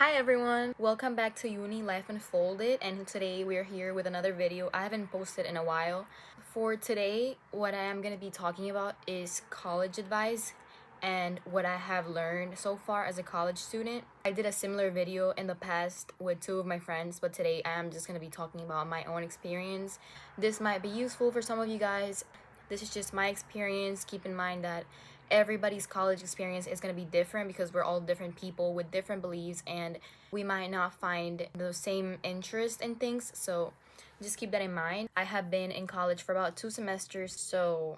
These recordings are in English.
Hi everyone, welcome back to Uni Life Unfolded, and today we're here with another video. I haven't posted in a while. For today, what I am going to be talking about is college advice and what I have learned so far as a college student. I did a similar video in the past with two of my friends, but today I am just going to be talking about my own experience. This might be useful for some of you guys. This is just my experience. Keep in mind that everybody's college experience is going to be different because we're all different people with different beliefs and we might not find the same interest in things, so just keep that in mind. I have been in college for about 2 semesters, so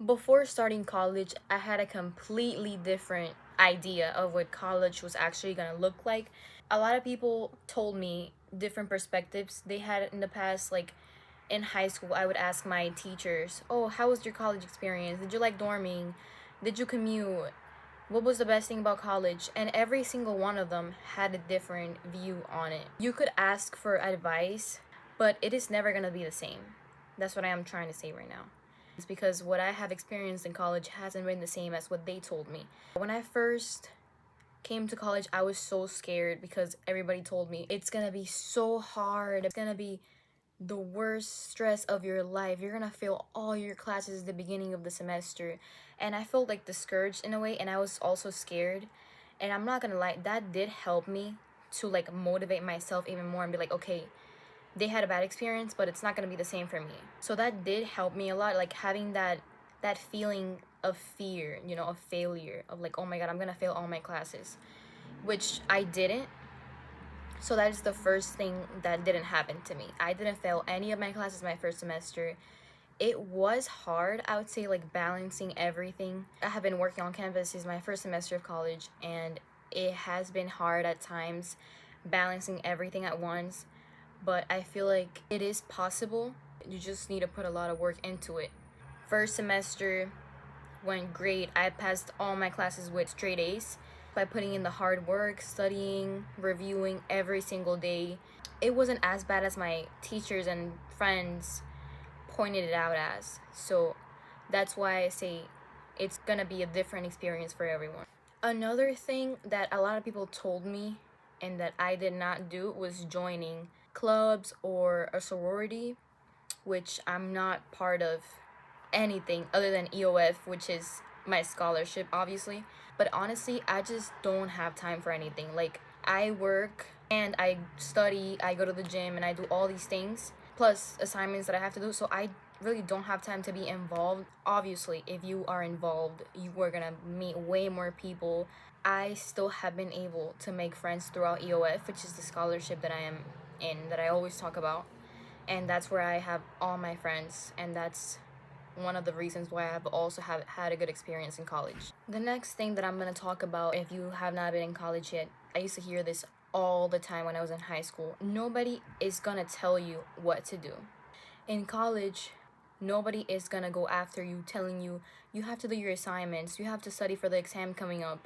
before starting college I had a completely different idea of what college was actually going to look like. A lot of people told me different perspectives they had in the past. Like in high school, I would ask my teachers, oh, how was your college experience? Did you like dorming? Did you commute? What was the best thing about college? And every single one of them had a different view on it. You could ask for advice, but it is never going to be the same. That's what I am trying to say right now. It's because what I have experienced in college hasn't been the same as what they told me. When I first came to college, I was so scared because everybody told me it's going to be so hard. It's going to be the worst stress of your life. You're gonna fail all your classes at the beginning of the semester. And I felt like discouraged in a way, and I was also scared. And I'm not gonna lie, that did help me to like motivate myself even more and be like, okay, they had a bad experience, but it's not gonna be the same for me. So that did help me a lot, like having that feeling of fear, of failure, of like, oh my god, I'm gonna fail all my classes, which I didn't. So that is the first thing that didn't happen to me. I didn't fail any of my classes my first semester. It was hard, I would say, like balancing everything. I have been working on campus. This is my first semester of college, and it has been hard at times balancing everything at once. But I feel like it is possible. You just need to put a lot of work into it. First semester went great. I passed all my classes with straight A's by putting in the hard work, studying, reviewing every single day. It wasn't as bad as my teachers and friends pointed it out as. So that's why I say it's gonna be a different experience for everyone. Another thing that a lot of people told me and that I did not do was joining clubs or a sorority, which I'm not part of anything other than EOF, which is my scholarship, obviously. But honestly, I just don't have time for anything. Like, I work and I study, I go to the gym, and I do all these things, plus assignments that I have to do. So I really don't have time to be involved. Obviously, if you are involved, you are gonna meet way more people. I still have been able to make friends throughout EOF, which is the scholarship that I am in, that I always talk about. And that's where I have all my friends, and that's one of the reasons why I've also have had a good experience in college. The next thing that I'm going to talk about, if you have not been in college yet, I used to hear this all the time when I was in high school. Nobody is going to tell you what to do. In college, nobody is going to go after you telling you you have to do your assignments, you have to study for the exam coming up.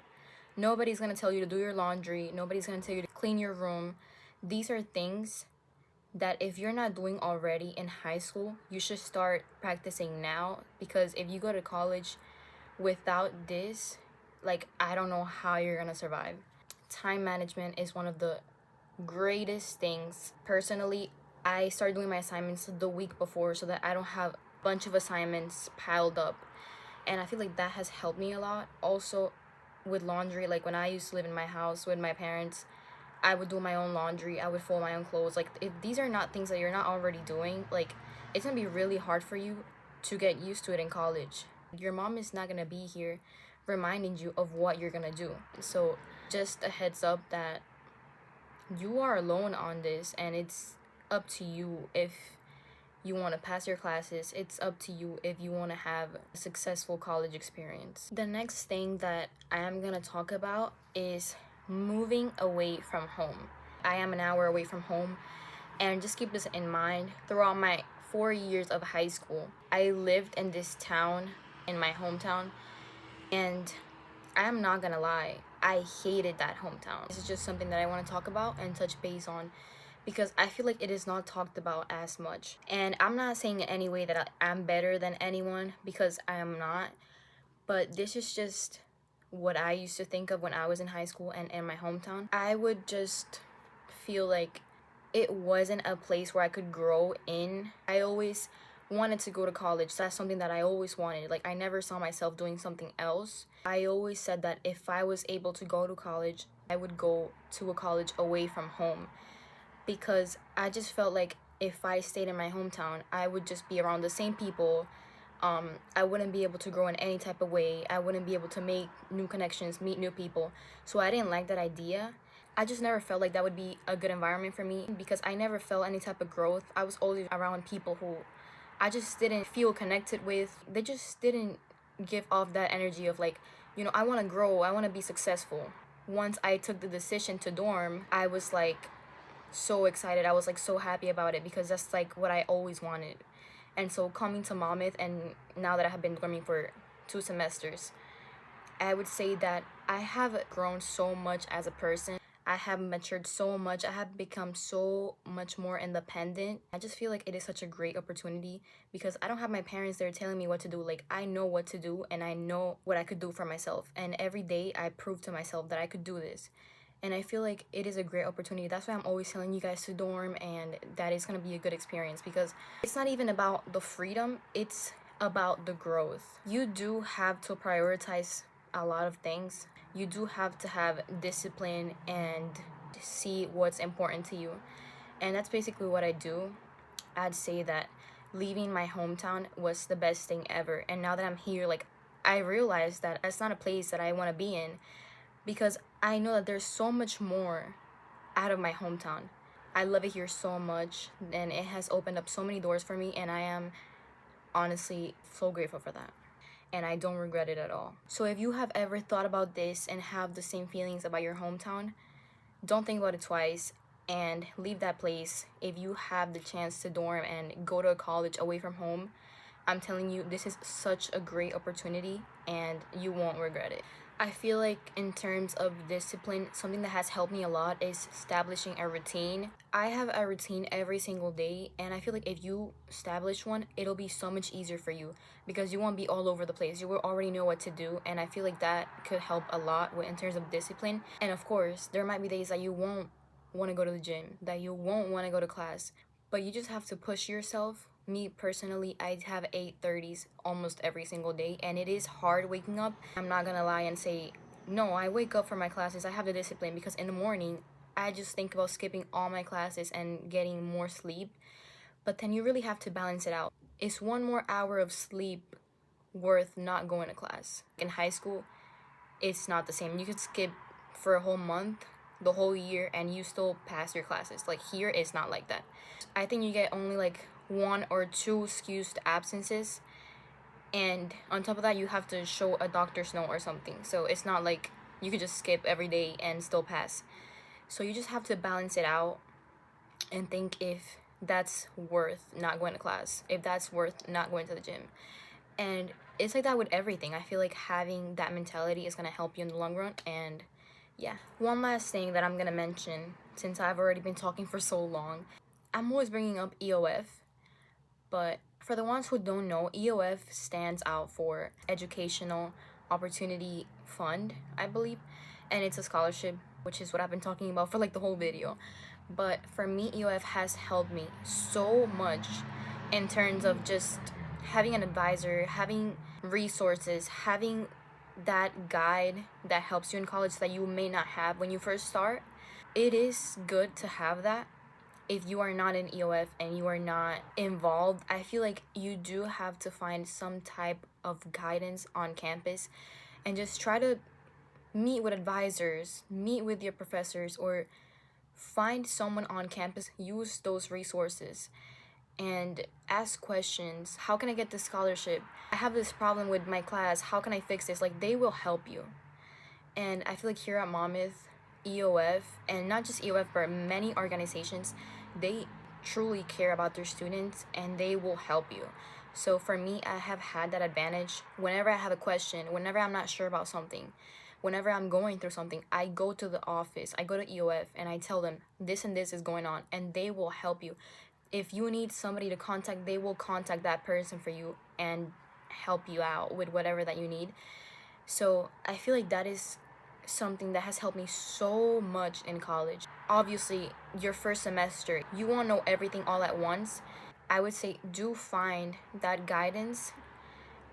Nobody's going to tell you to do your laundry, nobody's going to tell you to clean your room. These are things that if you're not doing already in high school, you should start practicing now, because if you go to college without this, like, I don't know how you're gonna survive. Time management is one of the greatest things. Personally, I started doing my assignments the week before so that I don't have a bunch of assignments piled up, and I feel like that has helped me a lot. Also, with laundry, like when I used to live in my house with my parents, I would do my own laundry, I would fold my own clothes. Like, if these are not things that you're not already doing, like, it's gonna be really hard for you to get used to it in college. Your mom is not gonna be here reminding you of what you're gonna do. So just a heads up that you are alone on this, and it's up to you if you want to pass your classes. It's up to you if you want to have a successful college experience. The next thing that I am going to talk about is moving away from home. I am an hour away from home, and just keep this in mind. Throughout my 4 years of high school, I lived in this town, in my hometown, and I am not gonna lie, I hated that hometown. This is just something that I want to talk about and touch base on, because I feel like it is not talked about as much. And I'm not saying in any way that I'm better than anyone, because I am not, but this is just what I used to think of when I was in high school and in my hometown, I would just feel like it wasn't a place where I could grow in. I always wanted to go to college. That's something that I always wanted. Like, I never saw myself doing something else. I always said that if I was able to go to college, I would go to a college away from home, because I just felt like if I stayed in my hometown, I would just be around the same people. I wouldn't be able to grow in any type of way. I wouldn't be able to make new connections, meet new people. So I didn't like that idea. I just never felt like that would be a good environment for me, because I never felt any type of growth. I was always around people who I just didn't feel connected with. They just didn't give off that energy of like, I want to grow, I want to be successful. Once I took the decision to dorm, I was like so excited. I was like so happy about it, because that's like what I always wanted. And so coming to Monmouth, and now that I have been dorming for 2 semesters, I would say that I have grown so much as a person. I have matured so much. I have become so much more independent. I just feel like it is such a great opportunity, because I don't have my parents there telling me what to do. Like, I know what to do, and I know what I could do for myself. And every day I prove to myself that I could do this. And I feel like it is a great opportunity. That's why I'm always telling you guys to dorm, and that it's going to be a good experience, because it's not even about the freedom, it's about the growth. You do have to prioritize a lot of things. You do have to have discipline and see what's important to you. And that's basically what I do. I'd say that leaving my hometown was the best thing ever. And now that I'm here, like, I realize that that's not a place that I want to be in, because I know that there's so much more out of my hometown. I love it here so much, and it has opened up so many doors for me, and I am honestly so grateful for that. And I don't regret it at all. So if you have ever thought about this and have the same feelings about your hometown, don't think about it twice and leave that place. If you have the chance to dorm and go to a college away from home, I'm telling you, this is such a great opportunity, and you won't regret it. I feel like in terms of discipline, something that has helped me a lot is establishing a routine. I have a routine every single day, and I feel like if you establish one, it'll be so much easier for you, because you won't be all over the place. You will already know what to do, and I feel like that could help a lot in terms of discipline. And of course, there might be days that you won't want to go to the gym, that you won't want to go to class, but you just have to push yourself. Me personally, I have 8:30s almost every single day, and it is hard waking up. I'm not gonna lie and say, no, I wake up for my classes. I have the discipline, because in the morning, I just think about skipping all my classes and getting more sleep. But then you really have to balance it out. Is one more hour of sleep worth not going to class? In high school, it's not the same. You could skip for a whole month, the whole year, and you still pass your classes. Like, here, it's not like that. I think you get only like 1 or 2 excused absences, and on top of that, you have to show a doctor's note or something. So it's not like you could just skip every day and still pass. So you just have to balance it out and think if that's worth not going to class, if that's worth not going to the gym. And it's like that with everything. I feel like having that mentality is going to help you in the long run. And yeah, one last thing that I'm going to mention, since I've already been talking for so long, I'm always bringing up EOF, but for the ones who don't know, EOF stands out for Educational Opportunity Fund, I believe, and it's a scholarship, which is what I've been talking about for like the whole video. But for me, EOF has helped me so much in terms of just having an advisor, having resources, having that guide that helps you in college that you may not have when you first start. It is good to have that. If you are not in EOF and you are not involved, I feel like you do have to find some type of guidance on campus, and just try to meet with advisors, meet with your professors, or find someone on campus. Use those resources and ask questions. How can I get this scholarship? I have this problem with my class. How can I fix this? Like, they will help you. And I feel like here at Monmouth, EOF, and not just EOF, but many organizations, they truly care about their students, and they will help you. So for me, I have had that advantage. Whenever I have a question, whenever I'm not sure about something, whenever I'm going through something, I go to the office, I go to EOF, and I tell them this and this is going on, and they will help you. If you need somebody to contact, they will contact that person for you and help you out with whatever that you need. So I feel like that is something that has helped me so much in college. Obviously, your first semester, you won't know everything all at once. I would say do find that guidance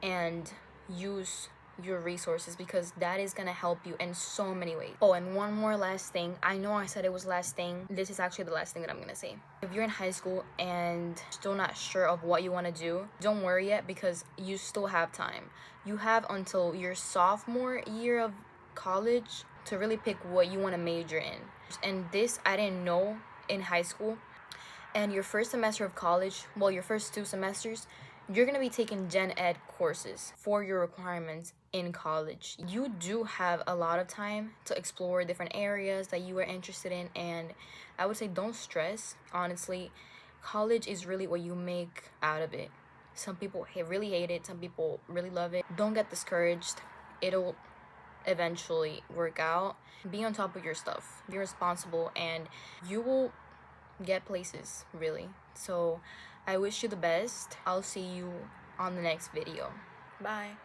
and use your resources, because that is gonna help you in so many ways. Oh, and one more last thing. I know I said it was last thing. This is actually the last thing that I'm gonna say. If you're in high school and still not sure of what you want to do, don't worry yet, because you still have time. You have until your sophomore year of college to really pick what you want to major in. And this I didn't know in high school. And your first semester of college, well, your first 2 semesters, you're going to be taking gen ed courses for your requirements in college. You do have a lot of time to explore different areas that you are interested in, and I would say don't stress. Honestly, college is really what you make out of it. Some people really hate it, some people really love it. Don't get discouraged. It'll eventually work out. Be on top of your stuff, be responsible, and you will get places, really. So I wish you the best. I'll see you on the next video. Bye.